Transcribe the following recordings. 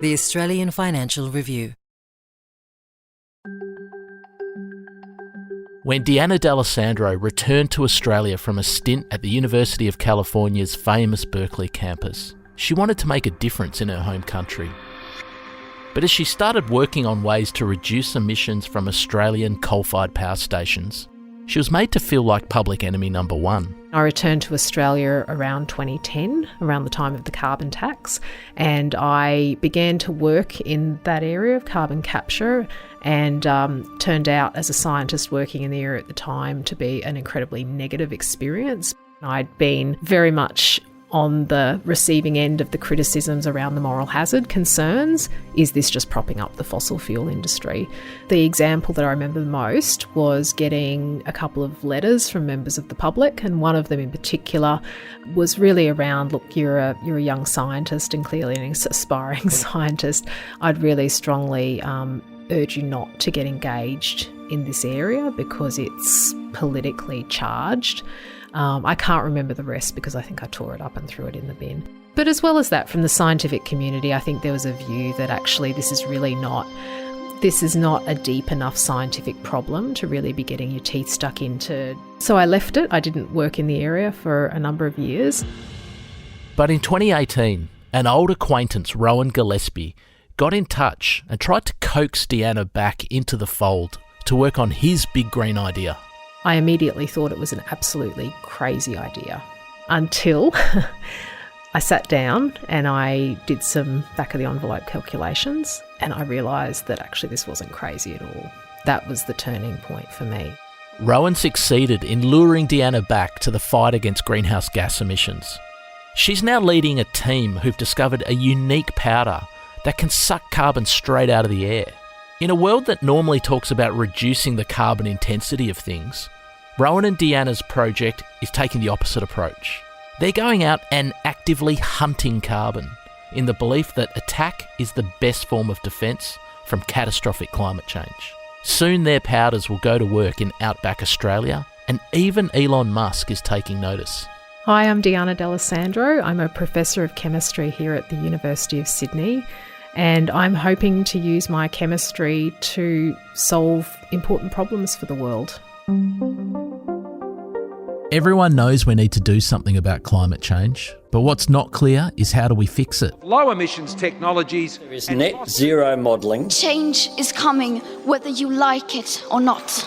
The Australian Financial Review. When Deanna D'Alessandro returned to Australia from a stint at the University of California's famous Berkeley campus, she wanted to make a difference in her home country. But as she started working on ways to reduce emissions from Australian coal-fired power stations, she was made to feel like public enemy number one. I returned to Australia around 2010, around the time of the carbon tax, and I began to work in that area of carbon capture and turned out as a scientist working in the area at the time to be an incredibly negative experience. I'd been very much on the receiving end of the criticisms around the moral hazard concerns. Is this just propping up the fossil fuel industry? The example that I remember the most was getting a couple of letters from members of the public, and one of them in particular was really around, look, you're a young scientist and clearly an aspiring scientist. I'd really strongly urge you not to get engaged in this area because it's politically charged. I can't remember the rest because I think I tore it up and threw it in the bin. But as well as that, from the scientific community, I think there was a view that actually this is not a deep enough scientific problem to really be getting your teeth stuck into. So I left it. I didn't work in the area for a number of years. But in 2018, an old acquaintance, Rowan Gillespie, got in touch and tried to coax Deanna back into the fold to work on his big green idea. I immediately thought it was an absolutely crazy idea until I sat down and I did some back-of-the-envelope calculations and I realised that actually this wasn't crazy at all. That was the turning point for me. Rowan succeeded in luring Deanna back to the fight against greenhouse gas emissions. She's now leading a team who've discovered a unique powder that can suck carbon straight out of the air. In a world that normally talks about reducing the carbon intensity of things, Rowan and Deanna's project is taking the opposite approach. They're going out and actively hunting carbon in the belief that attack is the best form of defence from catastrophic climate change. Soon their powders will go to work in outback Australia, and even Elon Musk is taking notice. Hi, I'm Deanna D'Alessandro. I'm a professor of chemistry here at the University of Sydney. And I'm hoping to use my chemistry to solve important problems for the world. Everyone knows we need to do something about climate change, but what's not clear is how do we fix it? Low emissions technologies. There is net zero modelling. Change is coming, whether you like it or not.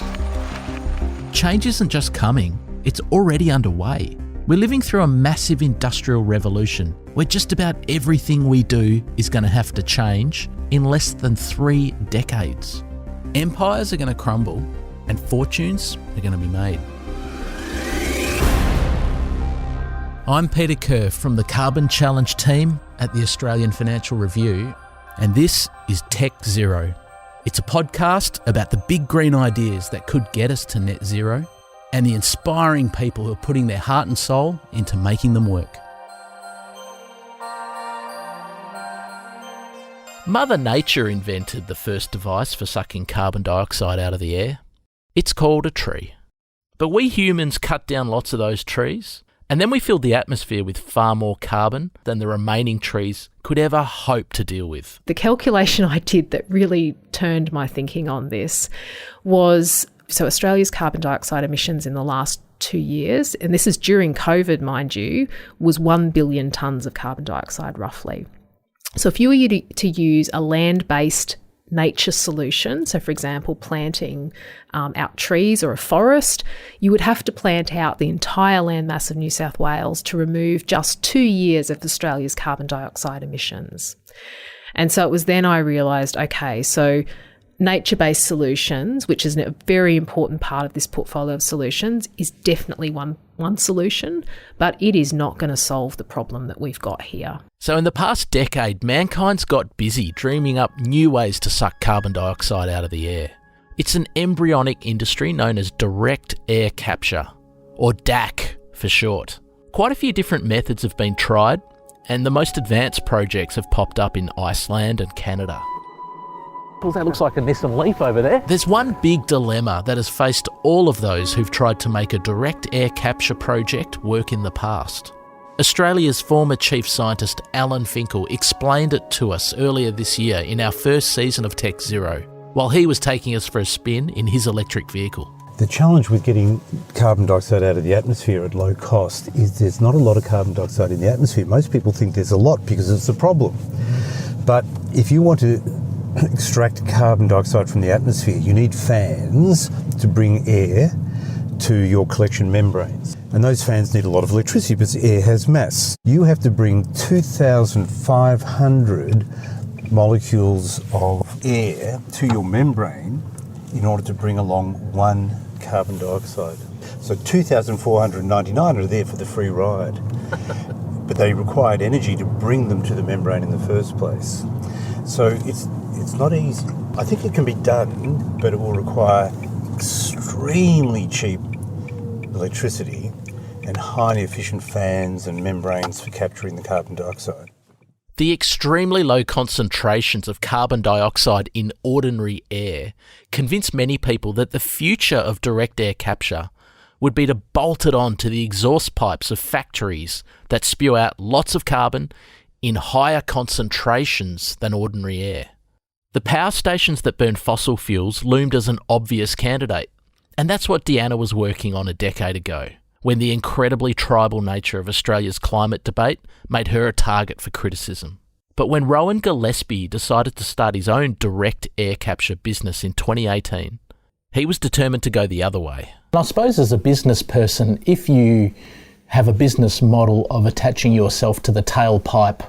Change isn't just coming, it's already underway. We're living through a massive industrial revolution where just about everything we do is going to have to change in less than 3 decades. Empires are going to crumble and fortunes are going to be made. I'm Peter Kerr from the Carbon Challenge team at the Australian Financial Review, and this is Tech Zero. It's a podcast about the big green ideas that could get us to net zero and the inspiring people who are putting their heart and soul into making them work. Mother Nature invented the first device for sucking carbon dioxide out of the air. It's called a tree. But we humans cut down lots of those trees, and then we filled the atmosphere with far more carbon than the remaining trees could ever hope to deal with. The calculation I did that really turned my thinking on this was, so Australia's carbon dioxide emissions in the last 2 years, and this is during COVID, mind you, was 1 billion tonnes of carbon dioxide roughly. So if you were to use a land-based nature solution, so for example planting out trees or a forest, you would have to plant out the entire landmass of New South Wales to remove just 2 years of Australia's carbon dioxide emissions. And so it was then I realised, okay, so nature-based solutions, which is a very important part of this portfolio of solutions, is definitely one solution, but it is not going to solve the problem that we've got here. So in the past decade, mankind's got busy dreaming up new ways to suck carbon dioxide out of the air. It's an embryonic industry known as direct air capture, or DAC for short. Quite a few different methods have been tried, and the most advanced projects have popped up in Iceland and Canada. That looks like a Nissan Leaf over there. There's one big dilemma that has faced all of those who've tried to make a direct air capture project work in the past. Australia's former chief scientist Alan Finkel explained it to us earlier this year in our first season of Tech Zero, while he was taking us for a spin in his electric vehicle. The challenge with getting carbon dioxide out of the atmosphere at low cost is there's not a lot of carbon dioxide in the atmosphere. Most people think there's a lot because it's a problem. But if you want to extract carbon dioxide from the atmosphere, you need fans to bring air to your collection membranes. And those fans need a lot of electricity because air has mass. You have to bring 2,500 molecules of air to your membrane in order to bring along one carbon dioxide. So 2,499 are there for the free ride, but they required energy to bring them to the membrane in the first place. So it's not easy. I think it can be done, but it will require extremely cheap electricity and highly efficient fans and membranes for capturing the carbon dioxide. The extremely low concentrations of carbon dioxide in ordinary air convinced many people that the future of direct air capture would be to bolt it on to the exhaust pipes of factories that spew out lots of carbon in higher concentrations than ordinary air. The power stations that burn fossil fuels loomed as an obvious candidate, and that's what Deanna was working on a decade ago, when the incredibly tribal nature of Australia's climate debate made her a target for criticism. But when Rowan Gillespie decided to start his own direct air capture business in 2018, he was determined to go the other way. I suppose as a business person, if you have a business model of attaching yourself to the tailpipe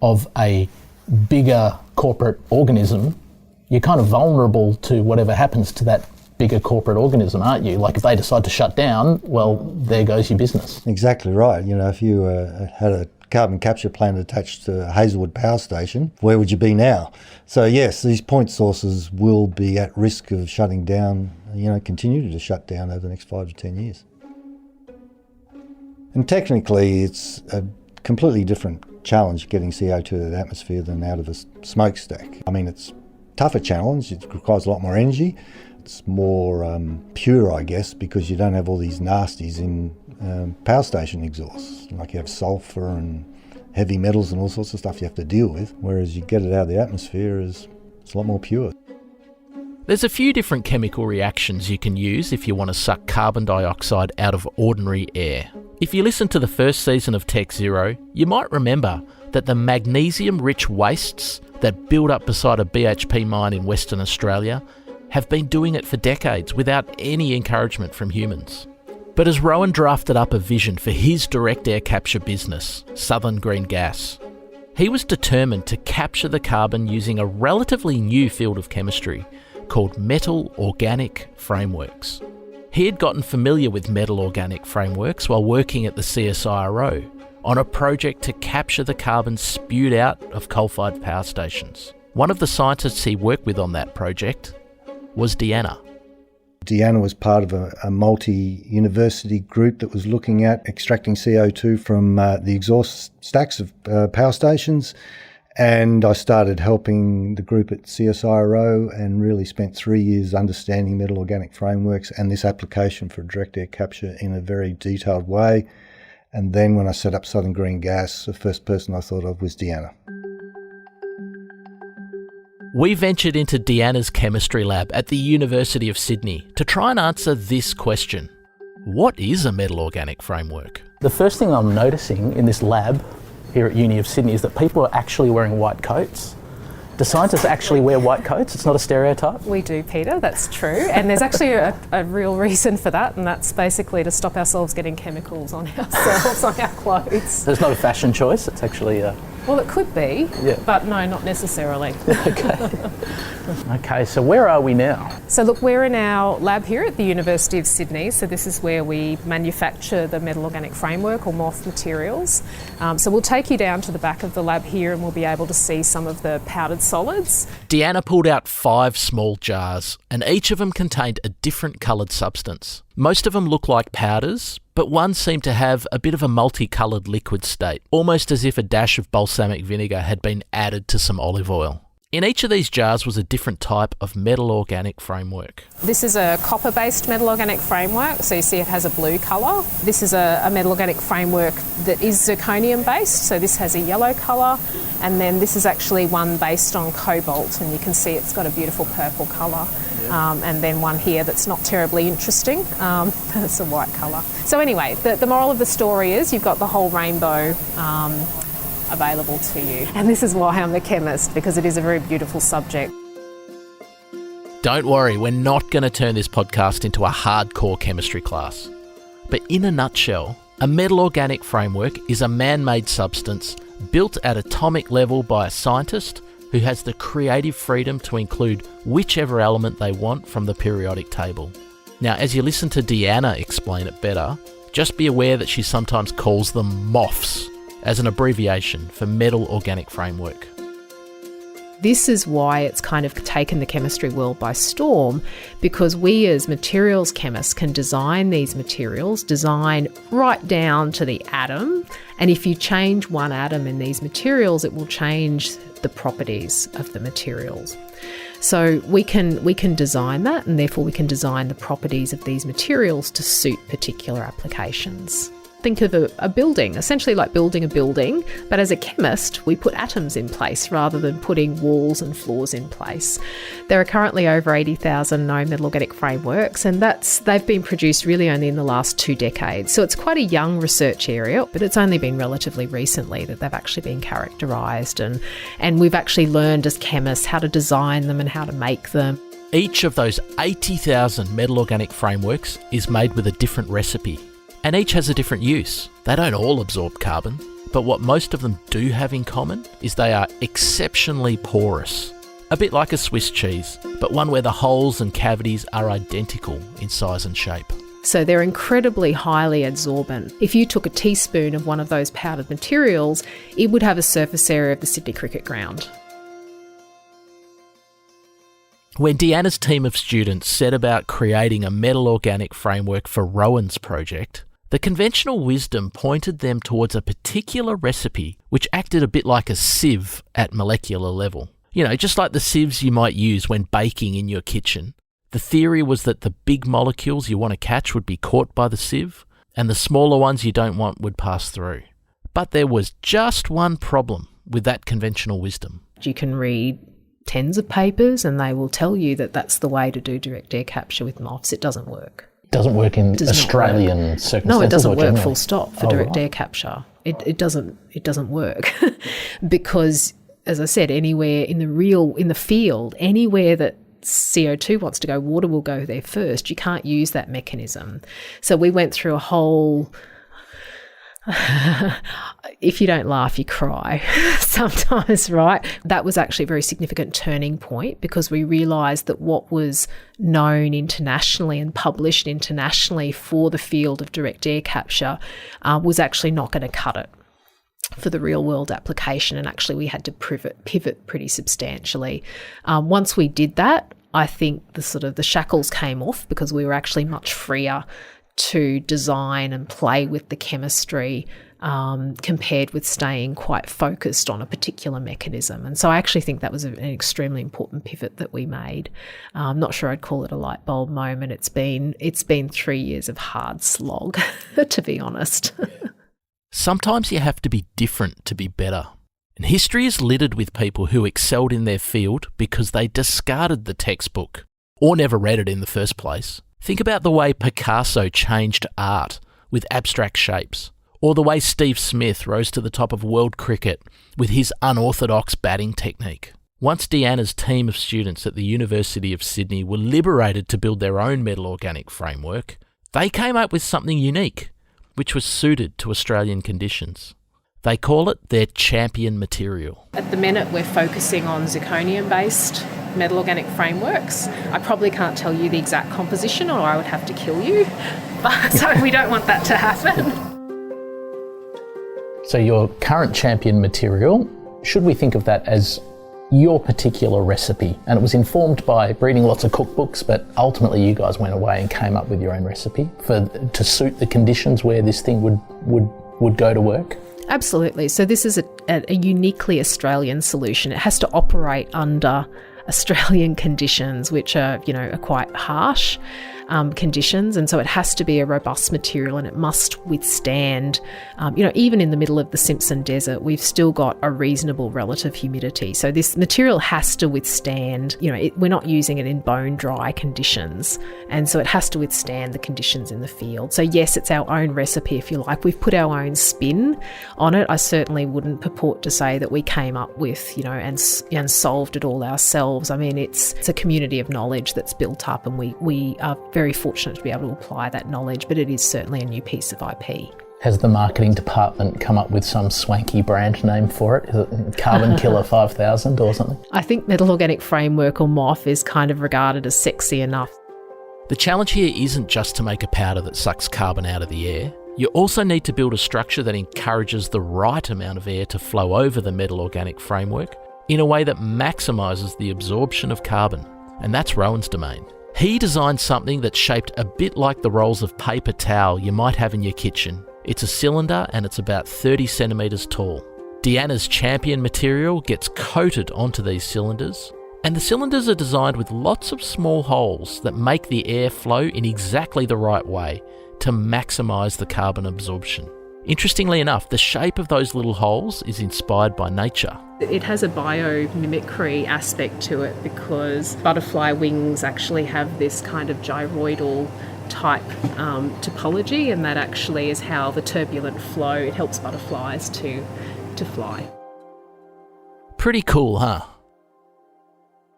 of a bigger corporate organism, you're kind of vulnerable to whatever happens to that bigger corporate organism, aren't you? Like if they decide to shut down, well, there goes your business. Exactly right. You know, if you had a carbon capture plant attached to Hazelwood Power Station, where would you be now? So yes, these point sources will be at risk of shutting down, continue to shut down over the next 5 to 10 years. And technically, it's a completely different challenge getting CO2 out of the atmosphere than out of a smokestack. I mean, it's a tougher challenge. It requires a lot more energy. It's more pure, I guess, because you don't have all these nasties in power station exhausts. Like you have sulphur and heavy metals and all sorts of stuff you have to deal with, whereas you get it out of the atmosphere, it's a lot more pure. There's a few different chemical reactions you can use if you want to suck carbon dioxide out of ordinary air. If you listen to the first season of Tech Zero, you might remember that the magnesium-rich wastes that build up beside a BHP mine in Western Australia have been doing it for decades without any encouragement from humans. But as Rowan drafted up a vision for his direct air capture business, Southern Green Gas, he was determined to capture the carbon using a relatively new field of chemistry called metal organic frameworks. He had gotten familiar with metal organic frameworks while working at the CSIRO on a project to capture the carbon spewed out of coal-fired power stations. One of the scientists he worked with on that project was Deanna. Deanna was part of a multi-university group that was looking at extracting CO2 from the exhaust stacks of power stations, and I started helping the group at CSIRO and really spent 3 years understanding metal organic frameworks and this application for direct air capture in a very detailed way. And then when I set up Southern Green Gas, the first person I thought of was Deanna. We ventured into Deanna's chemistry lab at the University of Sydney to try and answer this question. What is a metal organic framework? The first thing I'm noticing in this lab here at Uni of Sydney is that people are actually wearing white coats. Do scientists actually wear white coats? It's not a stereotype? We do, Peter, that's true. And there's actually a real reason for that, and that's basically to stop ourselves getting chemicals on ourselves, on our clothes. So it's not a fashion choice, it's actually Well, it could be, but no, not necessarily. Okay, so where are we now? So look, we're in our lab here at the University of Sydney. So this is where we manufacture the metal organic framework or MOF materials. So we'll take you down to the back of the lab here and we'll be able to see some of the powdered solids. Deanna pulled out 5 small jars, and each of them contained a different coloured substance. Most of them look like powders, but one seemed to have a bit of a multicoloured liquid state, almost as if a dash of balsamic vinegar had been added to some olive oil. In each of these jars was a different type of metal organic framework. This is a copper-based metal organic framework, so you see it has a blue colour. This is a metal organic framework that is zirconium-based, so this has a yellow colour, and then this is actually one based on cobalt, and you can see it's got a beautiful purple colour. And then one here that's not terribly interesting, it's a white colour. So anyway, the moral of the story is you've got the whole rainbow available to you. And this is why I'm a chemist, because it is a very beautiful subject. Don't worry, we're not going to turn this podcast into a hardcore chemistry class. But in a nutshell, a metal organic framework is a man-made substance built at atomic level by a scientist who has the creative freedom to include whichever element they want from the periodic table. Now, as you listen to Deanna explain it better, just be aware that she sometimes calls them MOFs, as an abbreviation for Metal Organic Framework. This is why it's kind of taken the chemistry world by storm, because we as materials chemists can design these materials, design right down to the atom, and if you change one atom in these materials, it will change the properties of the materials. So we can design that, and therefore we can design the properties of these materials to suit particular applications. Think of a building, essentially like building a building, but as a chemist, we put atoms in place rather than putting walls and floors in place. There are currently over 80,000 known metal organic frameworks, and they've been produced really only in the last 2 decades. So it's quite a young research area, but it's only been relatively recently that they've actually been characterised, and we've actually learned as chemists how to design them and how to make them. Each of those 80,000 metal organic frameworks is made with a different recipe. And each has a different use. They don't all absorb carbon, but what most of them do have in common is they are exceptionally porous. A bit like a Swiss cheese, but one where the holes and cavities are identical in size and shape. So they're incredibly highly adsorbent. If you took a teaspoon of one of those powdered materials, it would have a surface area of the Sydney cricket ground. When Deanna's team of students set about creating a metal organic framework for Rowan's project, the conventional wisdom pointed them towards a particular recipe which acted a bit like a sieve at molecular level. You know, just like the sieves you might use when baking in your kitchen. The theory was that the big molecules you want to catch would be caught by the sieve, and the smaller ones you don't want would pass through. But there was just one problem with that conventional wisdom. You can read tens of papers and they will tell you that that's the way to do direct air capture with MOFs. It doesn't work. Doesn't work in Australian circumstances? No, it doesn't work generally? Full stop for direct air capture. It doesn't work because, as I said, anywhere in the field, anywhere that CO2 wants to go, water will go there first. You can't use that mechanism. So we went through a whole... if you don't laugh, you cry sometimes, right? That was actually a very significant turning point because we realised that what was known internationally and published internationally for the field of direct air capture was actually not going to cut it for the real world application, and actually we had to pivot pretty substantially. Once we did that, I think the shackles came off because we were actually much freer to design and play with the chemistry compared with staying quite focused on a particular mechanism. And so I actually think that was an extremely important pivot that we made. I'm not sure I'd call it a light bulb moment. It's been 3 years of hard slog, to be honest. Sometimes you have to be different to be better. And history is littered with people who excelled in their field because they discarded the textbook or never read it in the first place. Think about the way Picasso changed art with abstract shapes, or the way Steve Smith rose to the top of world cricket with his unorthodox batting technique. Once Deanna's team of students at the University of Sydney were liberated to build their own metal organic framework, they came up with something unique, which was suited to Australian conditions. They call it their champion material. At the minute, we're focusing on zirconium-based metal organic frameworks. I probably can't tell you the exact composition or I would have to kill you, but so we don't want that to happen. So your current champion material, should we think of that as your particular recipe? And it was informed by reading lots of cookbooks, but ultimately you guys went away and came up with your own recipe to suit the conditions where this thing would go to work? Absolutely. So this is a uniquely Australian solution. It has to operate under Australian conditions, which are quite harsh conditions, and so it has to be a robust material, and it must withstand, even in the middle of the Simpson Desert, we've still got a reasonable relative humidity. So this material has to withstand, we're not using it in bone dry conditions, and so it has to withstand the conditions in the field. So yes, it's our own recipe, if you like. We've put our own spin on it. I certainly wouldn't purport to say that we came up with, and solved it all ourselves. I mean, it's a community of knowledge that's built up, and we are very fortunate to be able to apply that knowledge, but it is certainly a new piece of IP. Has the marketing department come up with some swanky brand name for it? Is it Carbon Killer 5000 or something? I think Metal Organic Framework, or MOF, is kind of regarded as sexy enough. The challenge here isn't just to make a powder that sucks carbon out of the air. You also need to build a structure that encourages the right amount of air to flow over the Metal Organic Framework in a way that maximises the absorption of carbon. And that's Rowan's domain. He designed something that's shaped a bit like the rolls of paper towel you might have in your kitchen. It's a cylinder and it's about 30 centimetres tall. Deanna's champion material gets coated onto these cylinders, and the cylinders are designed with lots of small holes that make the air flow in exactly the right way to maximise the carbon absorption. Interestingly enough, the shape of those little holes is inspired by nature. It has a biomimicry aspect to it because butterfly wings actually have this kind of gyroidal type topology, and that actually is how the turbulent flow, it helps butterflies to fly. Pretty cool, huh?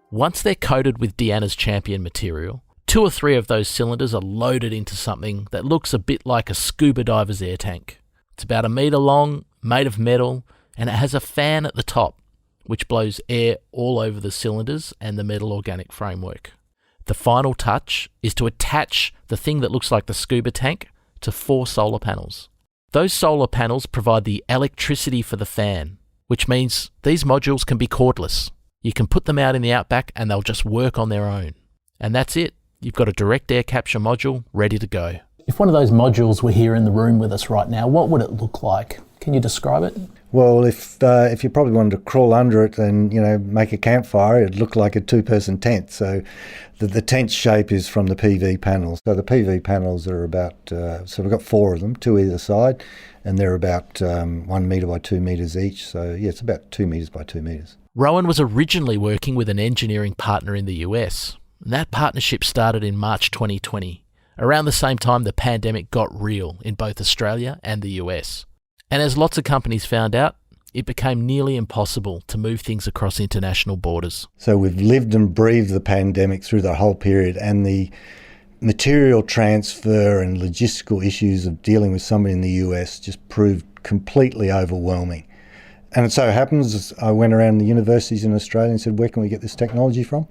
Once they're coated with Deanna's champion material, 2 or 3 of those cylinders are loaded into something that looks a bit like a scuba diver's air tank. It's about 1 metre long, made of metal, and it has a fan at the top, which blows air all over the cylinders and the Metal Organic Framework. The final touch is to attach the thing that looks like the scuba tank to 4 solar panels. Those solar panels provide the electricity for the fan, which means these modules can be cordless. You can put them out in the outback and they'll just work on their own. And that's it. You've got a direct air capture module ready to go. If one of those modules were here in the room with us right now, what would it look like? Can you describe it? Well, if you probably wanted to crawl under it and make a campfire, it'd look like a 2-person tent. So the tent shape is from the PV panels. So the PV panels are about so we've got 4 of them, 2 either side, and they're about 1 metre by 2 metres each. So yeah, it's about 2 metres by 2 metres. Rowan was originally working with an engineering partner in the US. And that partnership started in March 2020. Around the same time the pandemic got real in both Australia and the US. And as lots of companies found out, it became nearly impossible to move things across international borders. So we've lived and breathed the pandemic through the whole period, and the material transfer and logistical issues of dealing with somebody in the US just proved completely overwhelming. And it so happens, I went around the universities in Australia and said, where can we get this technology from?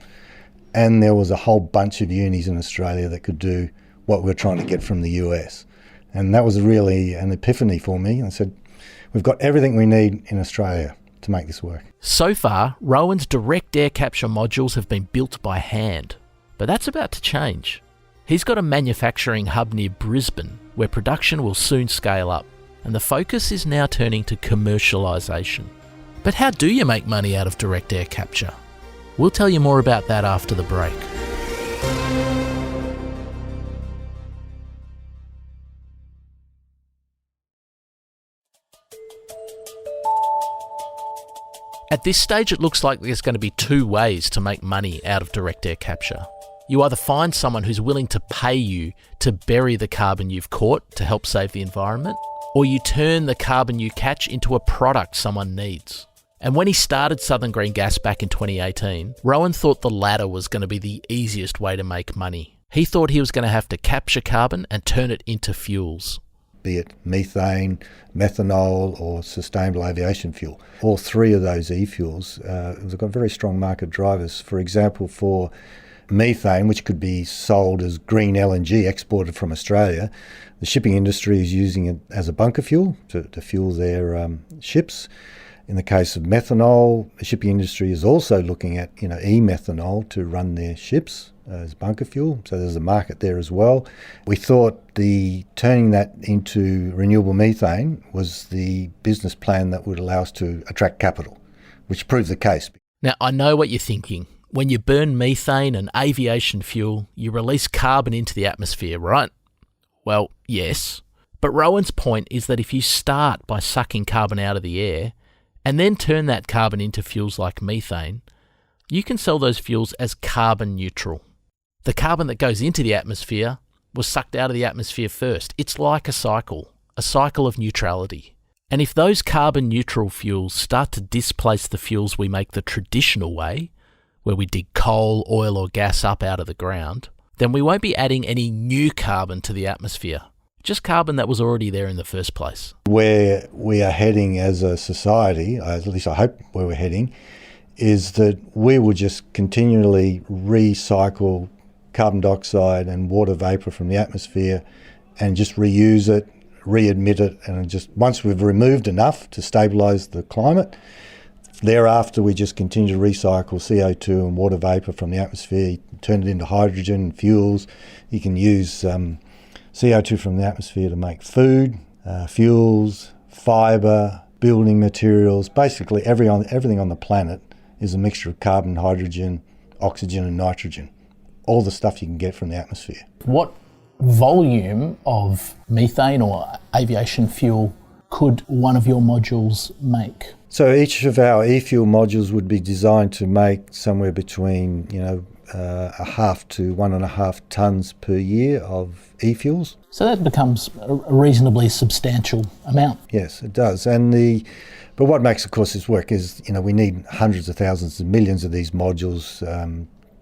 And there was a whole bunch of unis in Australia that could do what we're trying to get from the US. And that was really an epiphany for me. I said, we've got everything we need in Australia to make this work. So far, Rowan's direct air capture modules have been built by hand. But that's about to change. He's got a manufacturing hub near Brisbane where production will soon scale up. And the focus is now turning to commercialisation. But how do you make money out of direct air capture? We'll tell you more about that after the break. At this stage, it looks like there's going to be 2 ways to make money out of direct air capture. You either find someone who's willing to pay you to bury the carbon you've caught to help save the environment, or you turn the carbon you catch into a product someone needs. And when he started Southern Green Gas back in 2018, Rowan thought the latter was going to be the easiest way to make money. He thought he was going to have to capture carbon and turn it into fuels. Be it methane, methanol or sustainable aviation fuel. All 3 of those e-fuels have got very strong market drivers. For example, for methane, which could be sold as green LNG exported from Australia, the shipping industry is using it as a bunker fuel to fuel their ships. In the case of methanol, the shipping industry is also looking at e-methanol to run their ships. as bunker fuel, so there's a market there as well. We thought the turning that into renewable methane was the business plan that would allow us to attract capital, which proved the case. Now, I know what you're thinking. When you burn methane and aviation fuel, you release carbon into the atmosphere, right? Well, yes. But Rowan's point is that if you start by sucking carbon out of the air and then turn that carbon into fuels like methane, you can sell those fuels as carbon neutral. The carbon that goes into the atmosphere was sucked out of the atmosphere first. It's like a cycle of neutrality. And if those carbon neutral fuels start to displace the fuels we make the traditional way, where we dig coal, oil or gas up out of the ground, then we won't be adding any new carbon to the atmosphere, just carbon that was already there in the first place. Where we are heading as a society, at least I hope where we're heading, is that we will just continually recycle carbon dioxide and water vapour from the atmosphere and just reuse it, readmit it, and just once we've removed enough to stabilise the climate, thereafter we just continue to recycle CO2 and water vapour from the atmosphere, turn it into hydrogen and fuels. You can use CO2 from the atmosphere to make food, fuels, fibre, building materials. Basically everything on the planet is a mixture of carbon, hydrogen, oxygen and nitrogen. All the stuff you can get from the atmosphere. What volume of methane or aviation fuel could one of your modules make? So each of our e-fuel modules would be designed to make somewhere between, a half to 1.5 tonnes per year of e-fuels. So that becomes a reasonably substantial amount. Yes, it does. But what makes, of course, this work is, we need hundreds of thousands and millions of these modules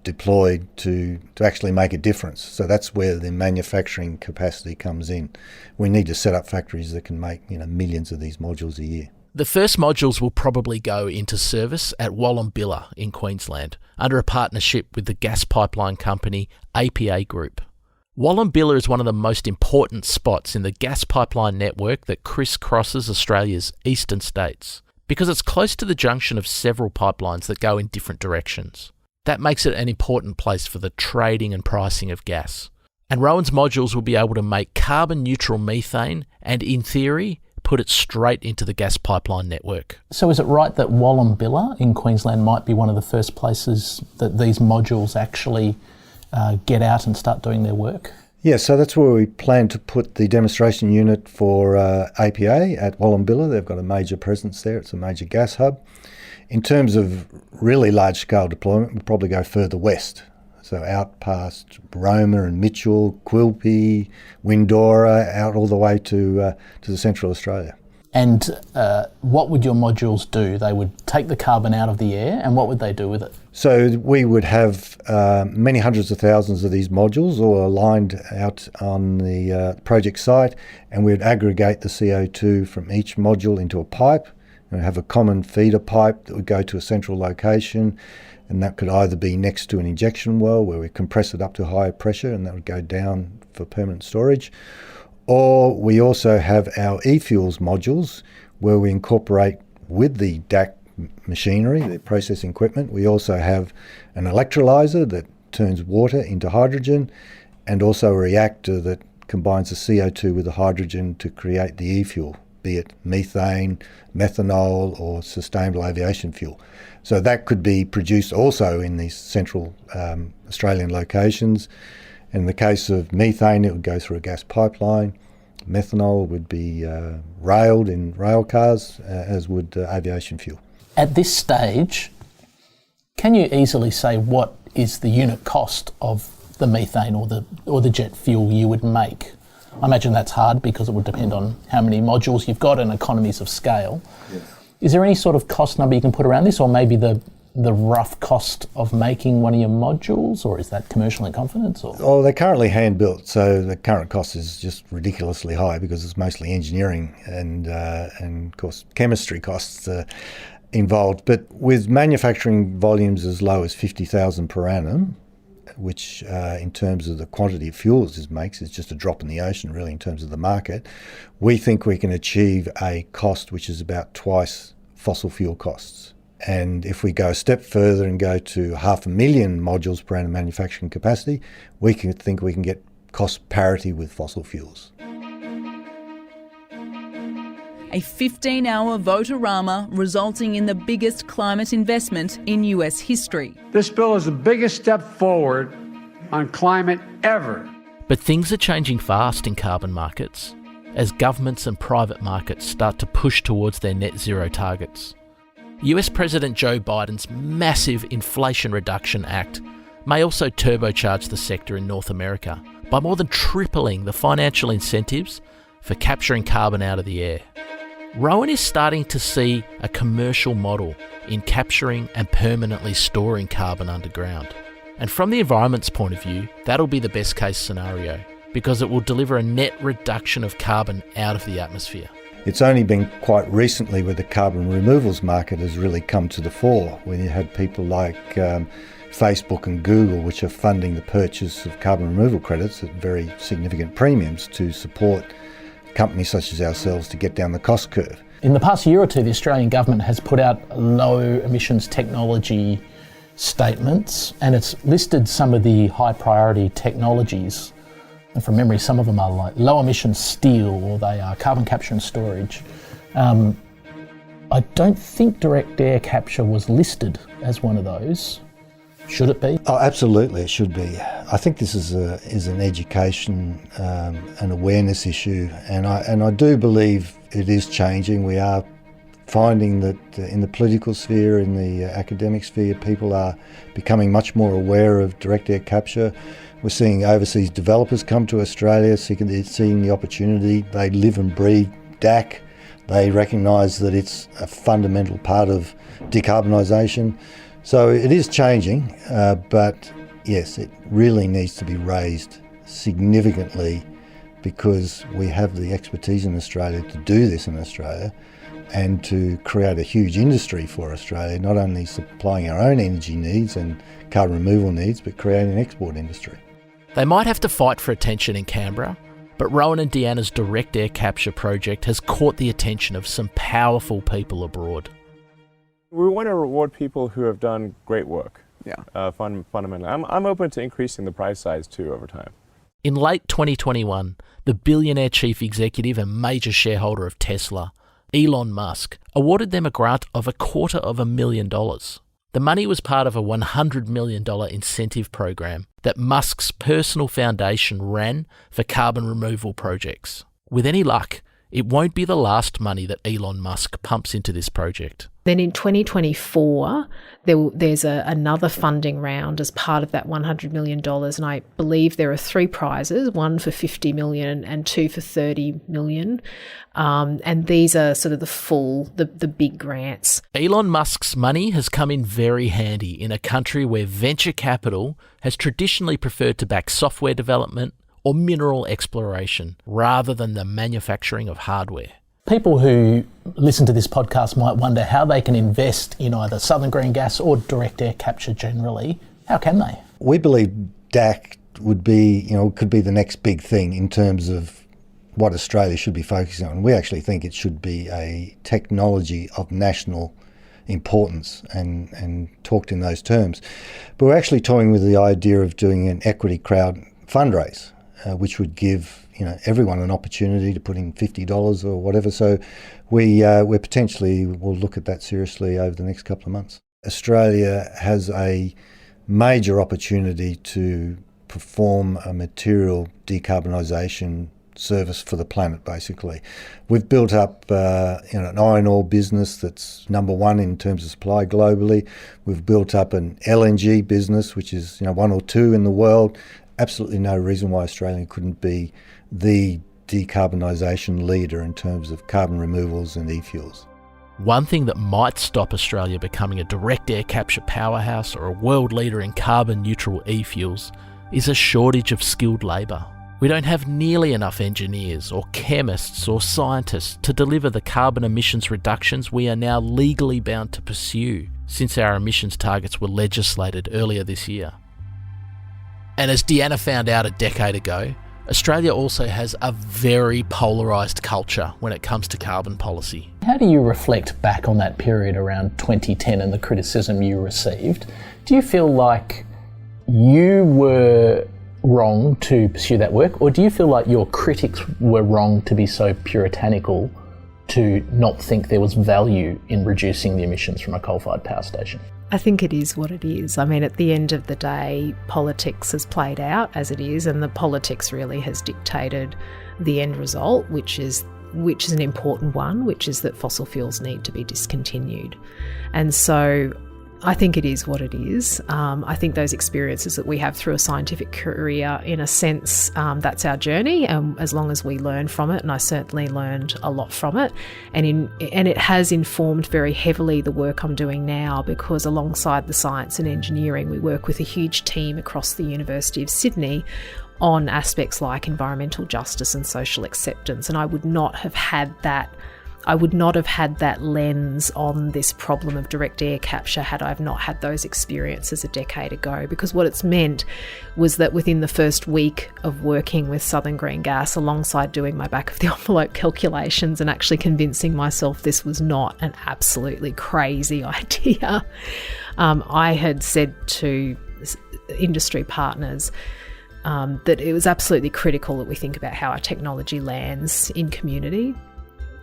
deployed to actually make a difference. So that's where the manufacturing capacity comes in. We need to set up factories that can make, millions of these modules a year. The first modules will probably go into service at Wallumbilla in Queensland under a partnership with the gas pipeline company APA Group. Wallumbilla is one of the most important spots in the gas pipeline network that crisscrosses Australia's eastern states because it's close to the junction of several pipelines that go in different directions. That makes it an important place for the trading and pricing of gas. And Rowan's modules will be able to make carbon neutral methane and, in theory, put it straight into the gas pipeline network. So is it right that Wallumbilla in Queensland might be one of the first places that these modules actually get out and start doing their work? Yeah, so that's where we plan to put the demonstration unit for APA at Wallumbilla. They've got a major presence there. It's a major gas hub. In terms of really large-scale deployment, we'll probably go further west. So out past Roma and Mitchell, Quilpie, Windora, out all the way to the central Australia. And what would your modules do? They would take the carbon out of the air, and what would they do with it? So we would have many hundreds of thousands of these modules all aligned out on the project site, and we'd aggregate the CO2 from each module into a pipe, and have a common feeder pipe that would go to a central location, and that could either be next to an injection well where we compress it up to higher pressure and that would go down for permanent storage. Or we also have our e-fuels modules where we incorporate with the DAC machinery, the processing equipment, we also have an electrolyser that turns water into hydrogen and also a reactor that combines the CO2 with the hydrogen to create the e-fuel, be it methane, methanol or sustainable aviation fuel. So that could be produced also in these central Australian locations. In the case of methane, it would go through a gas pipeline. Methanol would be railed in rail cars, as would aviation fuel. At this stage, can you easily say what is the unit cost of the methane or the jet fuel you would make? I imagine that's hard because it would depend on how many modules you've got and economies of scale. Yes. Is there any sort of cost number you can put around this, or maybe the rough cost of making one of your modules, or is that commercial in confidence? Or? Oh, they're currently hand built, so the current cost is just ridiculously high because it's mostly engineering and of course chemistry costs involved. But with manufacturing volumes as low as 50,000 per annum, which in terms of the quantity of fuels it makes is just a drop in the ocean really in terms of the market, we think we can achieve a cost which is about twice fossil fuel costs. And if we go a step further and go to 500,000 modules per annum manufacturing capacity, we can think we can get cost parity with fossil fuels. A 15-hour vote-a-rama resulting in the biggest climate investment in US history. This bill is the biggest step forward on climate ever. But things are changing fast in carbon markets as governments and private markets start to push towards their net zero targets. US President Joe Biden's massive Inflation Reduction Act may also turbocharge the sector in North America by more than tripling the financial incentives for capturing carbon out of the air. Rowan is starting to see a commercial model in capturing and permanently storing carbon underground. And from the environment's point of view, that'll be the best case scenario because it will deliver a net reduction of carbon out of the atmosphere. It's only been quite recently where the carbon removals market has really come to the fore, when you had people like Facebook and Google, which are funding the purchase of carbon removal credits at very significant premiums to support companies such as ourselves to get down the cost curve. In the past year or two, the Australian government has put out low emissions technology statements, and it's listed some of the high priority technologies. And from memory, some of them are like low emission steel, or they are carbon capture and storage. I don't think direct air capture was listed as one of those. Should it be? Oh, absolutely, it should be. I think this is an education and awareness issue, and I do believe it is changing. We are finding that in the political sphere, in the academic sphere, people are becoming much more aware of direct air capture. We're seeing overseas developers come to Australia, seeing the opportunity. They live and breathe DAC. They recognise that it's a fundamental part of decarbonisation. So it is changing, but yes, it really needs to be raised significantly because we have the expertise in Australia to do this in Australia and to create a huge industry for Australia, not only supplying our own energy needs and carbon removal needs, but creating an export industry. They might have to fight for attention in Canberra, but Rowan and Deanna's direct air capture project has caught the attention of some powerful people abroad. We want to reward people who have done great work. Fundamentally. I'm open to increasing the prize size too over time. In late 2021, the billionaire chief executive and major shareholder of Tesla, Elon Musk, awarded them a grant of $250,000. The money was part of a $100 million incentive program that Musk's personal foundation ran for carbon removal projects. With any luck, it won't be the last money that Elon Musk pumps into this project. Then in 2024, there's another funding round as part of that $100 million, and I believe there are 3 prizes, one for $50 million and 2 for $30 million. And these are sort of the big grants. Elon Musk's money has come in very handy in a country where venture capital has traditionally preferred to back software development or mineral exploration rather than the manufacturing of hardware. People who listen to this podcast might wonder how they can invest in either Southern Green Gas or direct air capture generally. How can they? We believe DAC would be, could be the next big thing in terms of what Australia should be focusing on. We actually think it should be a technology of national importance and talked in those terms. But we're actually toying with the idea of doing an equity crowd fundraise, which would give everyone an opportunity to put in $50 or whatever. So we potentially will look at that seriously over the next couple of months. Australia has a major opportunity to perform a material decarbonisation service for the planet, basically. We've built up an iron ore business that's number 1 in terms of supply globally. We've built up an LNG business, which is 1 or 2 in the world. Absolutely no reason why Australia couldn't be the decarbonisation leader in terms of carbon removals and e-fuels. One thing that might stop Australia becoming a direct air capture powerhouse or a world leader in carbon neutral e-fuels is a shortage of skilled labour. We don't have nearly enough engineers or chemists or scientists to deliver the carbon emissions reductions we are now legally bound to pursue since our emissions targets were legislated earlier this year. And as Deanna found out a decade ago, Australia also has a very polarised culture when it comes to carbon policy. How do you reflect back on that period around 2010 and the criticism you received? Do you feel like you were wrong to pursue that work, or do you feel like your critics were wrong to be so puritanical to not think there was value in reducing the emissions from a coal-fired power station? I think it is what it is. I mean, at the end of the day, politics has played out as it is, and the politics really has dictated the end result, which is an important one, which is that fossil fuels need to be discontinued. And so I think it is what it is. I think those experiences that we have through a scientific career, in a sense, that's our journey, as long as we learn from it, and I certainly learned a lot from it. And it has informed very heavily the work I'm doing now, because alongside the science and engineering, we work with a huge team across the University of Sydney on aspects like environmental justice and social acceptance. And I would not have had that lens on this problem of direct air capture had I not had those experiences a decade ago, because what it's meant was that within the first week of working with Southern Green Gas, alongside doing my back of the envelope calculations and actually convincing myself this was not an absolutely crazy idea, I had said to industry partners that it was absolutely critical that we think about how our technology lands in community.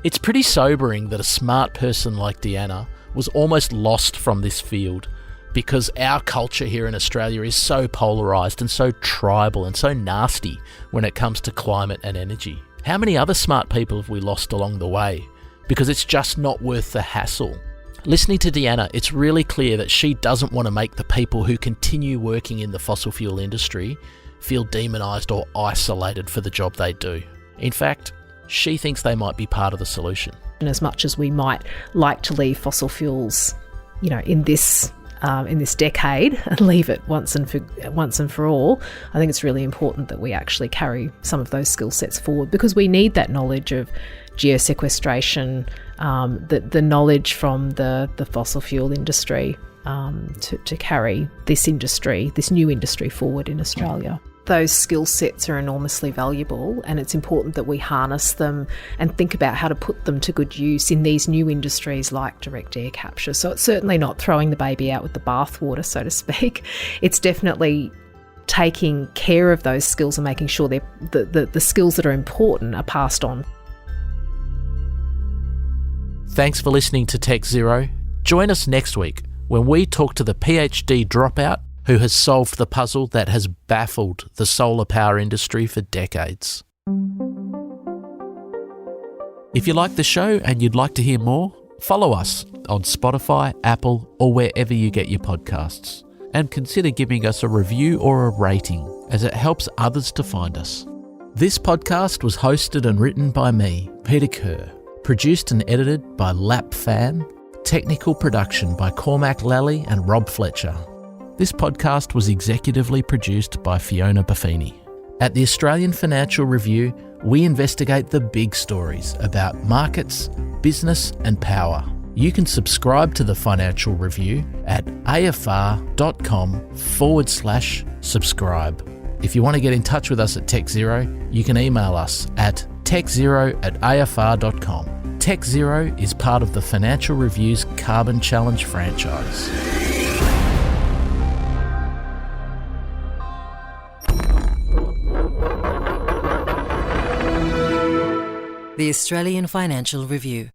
It's pretty sobering that a smart person like Deanna was almost lost from this field, because our culture here in Australia is so polarised and so tribal and so nasty when it comes to climate and energy. How many other smart people have we lost along the way? Because it's just not worth the hassle. Listening to Deanna, it's really clear that she doesn't want to make the people who continue working in the fossil fuel industry feel demonised or isolated for the job they do. In fact, she thinks they might be part of the solution. And as much as we might like to leave fossil fuels, in this decade and leave it once and for all, I think it's really important that we actually carry some of those skill sets forward, because we need that knowledge of geosequestration, the knowledge from the fossil fuel industry to carry this new industry forward in Australia. Those skill sets are enormously valuable, and it's important that we harness them and think about how to put them to good use in these new industries like direct air capture. So it's certainly not throwing the baby out with the bathwater, so to speak. It's definitely taking care of those skills and making sure the skills that are important are passed on. Thanks for listening to Tech Zero. Join us next week when we talk to the PhD dropout who has solved the puzzle that has baffled the solar power industry for decades. If you like the show and you'd like to hear more, follow us on Spotify, Apple, or wherever you get your podcasts. And consider giving us a review or a rating, as it helps others to find us. This podcast was hosted and written by me, Peter Kerr, produced and edited by Lap Fan, technical production by Cormac Lally and Rob Fletcher. This podcast was executively produced by Fiona Buffini. At the Australian Financial Review, we investigate the big stories about markets, business and power. You can subscribe to the Financial Review at afr.com/subscribe. If you want to get in touch with us at Tech Zero, you can email us at techzero@afr.com. Tech Zero is part of the Financial Review's Carbon Challenge franchise. The Australian Financial Review.